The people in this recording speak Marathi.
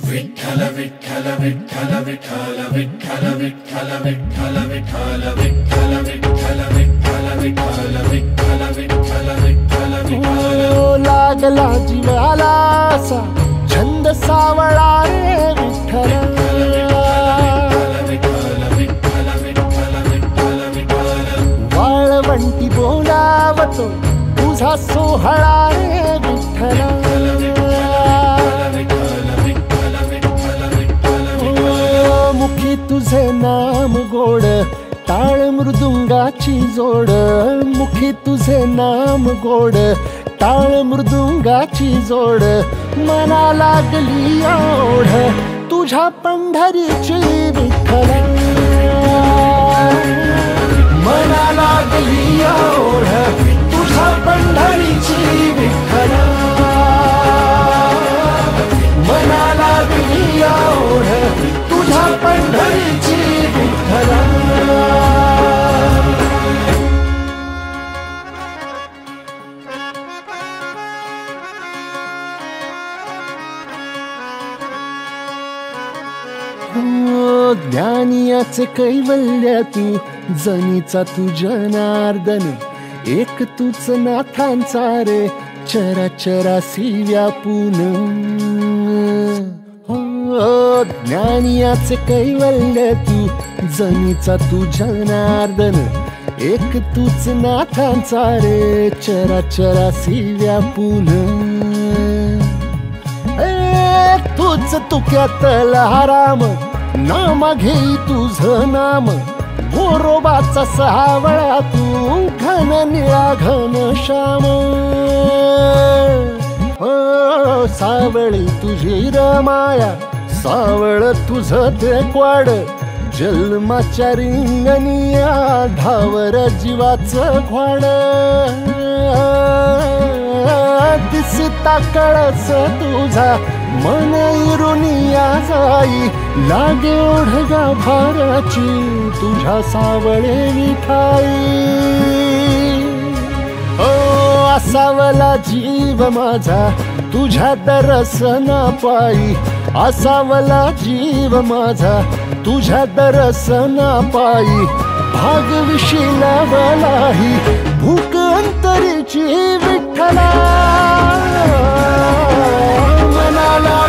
विठ्ठल विठ्ठल विठ्ठल विठ्ठल विठ्ठल विठ्ठल विठ्ठल विठ्ठल विठ्ठल विठ्ठल विठ्ठल विठ्ठल विठ्ठल विठ्ठल विठ्ठल विठ्ठल लागला जीवाला असा छंद सावळा रे विठ्ठल वाळवंटी बोलावतो तुझा सोहळा रे विठ्ठल मुखी तुझे नाम गोड टाळ मृदुंगाची जोड मुखी तुझे नाम गोड टाळ मृदुंगाची जोड मना लागली ओढ तुझ्या पंढरीची विठ्ठल मना लागली ओढ तुझ्या पंढरीची विठ्ठल मना लागली ओढ तुझ्या पंढरीची विठ्ठल ज्ञानियाचे कैवल्य तू जनीचा तू जनार्दन एक तूच नाथांचा रे चराचरासी व्यापून ज्ञानियाचे कैवल्य तू जनीचा तू जनार्दन एक तूच नाथांचा रे चराचरासी व्यापून तूच तुक्यातला राम नाम घेई तुझं नाम गोरोबाचा सावळा तू घन निळा घन श्याम सावळी तुझी रमाया सावळ तुझं ते क्वाड जन्माच्या रिंगणिया धावर जीवाचं घोड दिसता कळस तुझा मन इरुनिया जाई लागे ओढगा भाराची तुझ्या सावळे विठाई असावला जीव माझा तुझ्या दर्शना पायी असावला जीव माझा तुझ्या दर्शना पायी भाग विशिलावलाही भूक अंतरीची विठ्ठला मनाला